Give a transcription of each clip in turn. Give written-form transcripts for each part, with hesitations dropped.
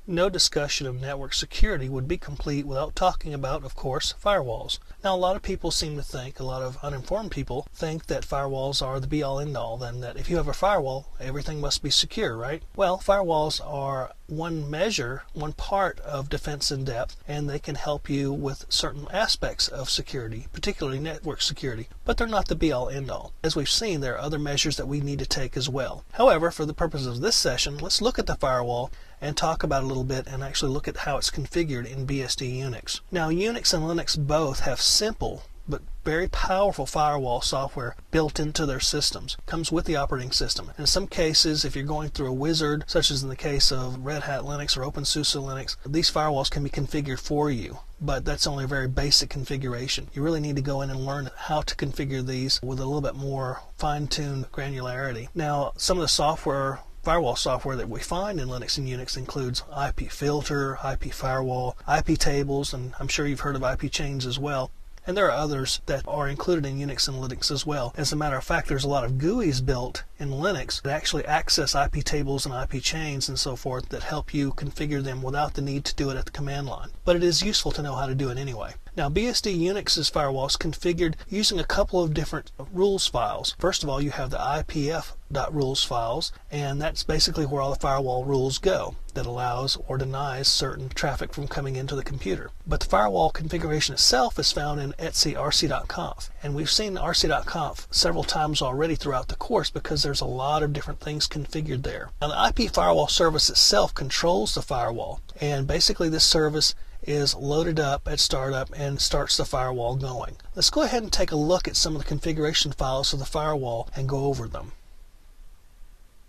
No discussion of network security would be complete without talking about, of course, firewalls. Now, a lot of people seem to think, a lot of uninformed people think that firewalls are the be-all end-all, and that if you have a firewall, everything must be secure, right? Well, firewalls are one measure, one part of defense in depth, and they can help you with certain aspects of security, particularly network security, but they're not the be-all end-all. As we've seen, there are other measures that we need to take as well. However, for the purposes of this session, let's look at the firewall and talk about it a little bit and actually look at how it's configured in BSD Unix. Now, Unix and Linux both have simple but very powerful firewall software built into their systems. It comes with the operating system. In some cases, if you're going through a wizard, such as in the case of Red Hat Linux or OpenSUSE Linux, these firewalls can be configured for you, but that's only a very basic configuration. You really need to go in and learn how to configure these with a little bit more fine-tuned granularity. Now, some of the firewall software that we find in Linux and Unix includes IP filter, IP firewall, IP tables, and I'm sure you've heard of IP chains as well. And there are others that are included in Unix and Linux as well. As a matter of fact, there's a lot of GUIs built in Linux that actually access IP tables and IP chains and so forth that help you configure them without the need to do it at the command line. But it is useful to know how to do it anyway. Now, BSD Unix's firewall is configured using a couple of different rules files. First of all, you have the IPF.rules files, and that's basically where all the firewall rules go that allows or denies certain traffic from coming into the computer. But the firewall configuration itself is found in etc.rc.conf, and we've seen rc.conf several times already throughout the course because there's a lot of different things configured there. Now, the IP firewall service itself controls the firewall, and basically this service is loaded up at startup and starts the firewall going. Let's go ahead and take a look at some of the configuration files of the firewall and go over them.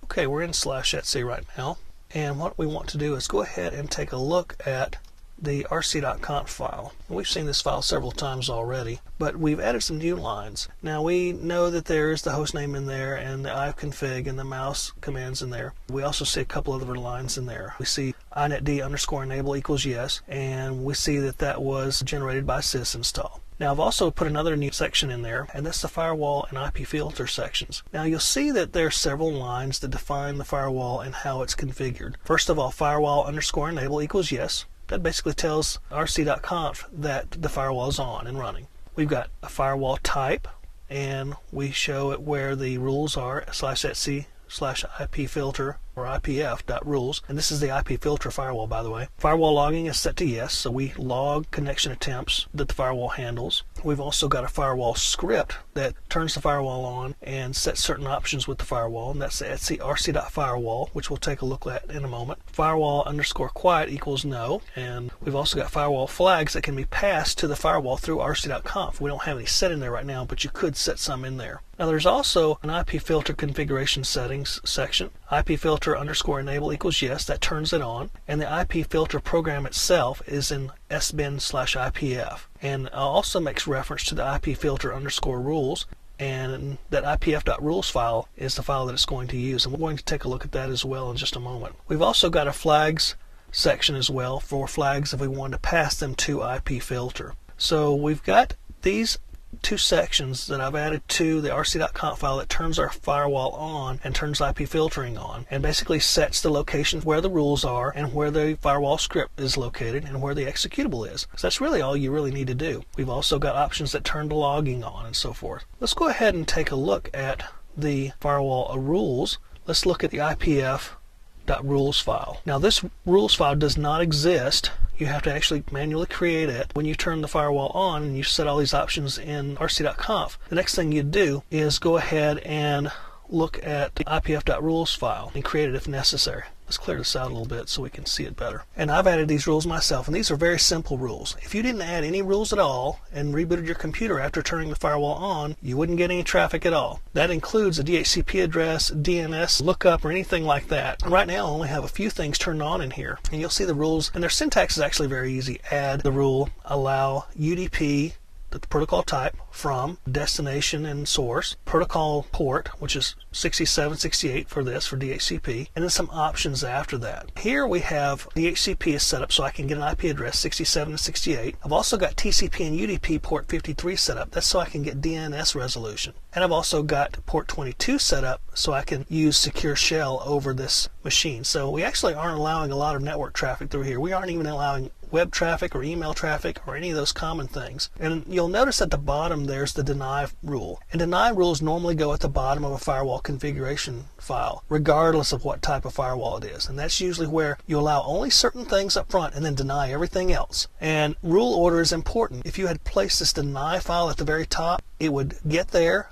Okay, we're in /etc right now, and what we want to do is go ahead and take a look at the rc.conf file. We've seen this file several times already, but we've added some new lines. Now, we know that there's the host name in there and the ifconfig and the mouse commands in there. We also see a couple other lines in there. We see inetd_enable equals yes, and we see that that was generated by sysinstall. Now, I've also put another new section in there, and that's the firewall and IP filter sections. Now, you'll see that there are several lines that define the firewall and how it's configured. First of all, firewall_enable equals yes. That basically tells rc.conf that the firewall is on and running. We've got a firewall type, and we show it where the rules are /etc/IP filter or IPF.rules, and this is the IP filter firewall, by the way. Firewall logging is set to yes, so we log connection attempts that the firewall handles. We've also got a firewall script that turns the firewall on and sets certain options with the firewall, and that's the rc.firewall, which we'll take a look at in a moment. Firewall_quiet equals no, and we've also got firewall flags that can be passed to the firewall through rc.conf. We don't have any set in there right now, but you could set some in there. Now, there's also an IP filter configuration settings section. IP filter_enable equals yes, that turns it on, and the IP filter program itself is in sbin/IPF, and also makes reference to the IP filter_rules, and that IPF.rules file is the file that it's going to use, and we're going to take a look at that as well in just a moment. We've also got a flags section as well for flags if we want to pass them to IP filter. So we've got these two sections that I've added to the rc.conf file that turns our firewall on and turns IP filtering on, and basically sets the location where the rules are and where the firewall script is located and where the executable is. So that's really all you really need to do. We've also got options that turn the logging on and so forth. Let's go ahead and take a look at the firewall rules. Let's look at the IPF.rules file. Now, this rules file does not exist. You have to actually manually create it. When you turn the firewall on and you set all these options in rc.conf, the next thing you do is go ahead and look at the IPF.rules file and create it if necessary. Let's clear this out a little bit so we can see it better. And I've added these rules myself, and these are very simple rules. If you didn't add any rules at all and rebooted your computer after turning the firewall on, you wouldn't get any traffic at all. That includes a DHCP address, DNS lookup, or anything like that. Right now I only have a few things turned on in here, and you'll see the rules, and their syntax is actually very easy. Add the rule, allow, UDP, the protocol type, from, destination and source, protocol port, which is 6768 for this, for DHCP, and then some options after that. Here we have DHCP is set up so I can get an IP address 67 and 68. I've also got TCP and UDP port 53 set up. That's so I can get DNS resolution. And I've also got port 22 set up so I can use secure shell over this machine. So we actually aren't allowing a lot of network traffic through here. We aren't even allowing web traffic or email traffic or any of those common things. And you'll notice at the bottom there's the deny rule. And deny rules normally go at the bottom of a firewall configuration file, regardless of what type of firewall it is. And that's usually where you allow only certain things up front and then deny everything else. And rule order is important. If you had placed this deny file at the very top, it would get there,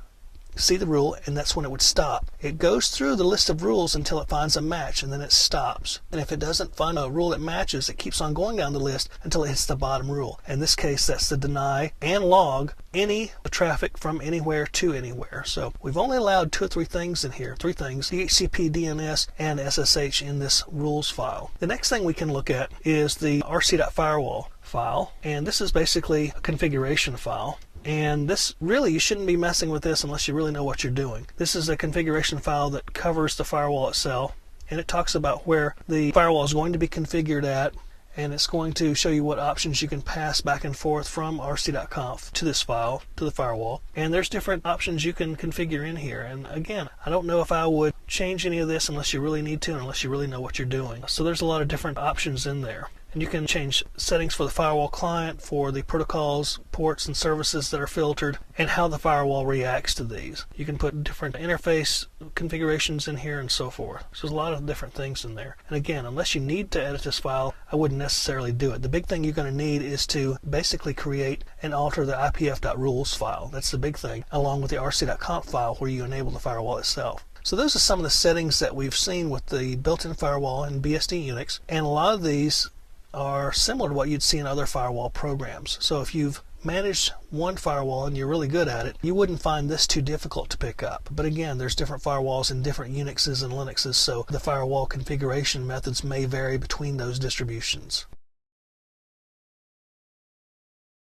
see the rule, and that's when it would stop. It goes through the list of rules until it finds a match, and then it stops. And if it doesn't find a rule that matches, it keeps on going down the list until it hits the bottom rule. In this case, that's the deny and log any traffic from anywhere to anywhere. So we've only allowed 2 or 3 things in here, 3 things, DHCP, DNS, and SSH in this rules file. The next thing we can look at is the rc.firewall file, and this is basically a configuration file. And this really, you shouldn't be messing with this unless you really know what you're doing. This is a configuration file that covers the firewall itself, and it talks about where the firewall is going to be configured at, and it's going to show you what options you can pass back and forth from rc.conf to this file, to the firewall. And there's different options you can configure in here. And again, I don't know if I would change any of this unless you really need to, unless you really know what you're doing. So there's a lot of different options in there. And you can change settings for the firewall client, for the protocols, ports, and services that are filtered, and how the firewall reacts to these. You can put different interface configurations in here and so forth. So there's a lot of different things in there. And again, unless you need to edit this file, I wouldn't necessarily do it. The big thing you're going to need is to basically create and alter the ipf.rules file. That's the big thing, along with the rc.conf file where you enable the firewall itself. So those are some of the settings that we've seen with the built-in firewall in BSD Unix, and a lot of these are similar to what you'd see in other firewall programs. So if you've managed one firewall and you're really good at it, you wouldn't find this too difficult to pick up. But again, there's different firewalls in different Unixes and Linuxes, so the firewall configuration methods may vary between those distributions.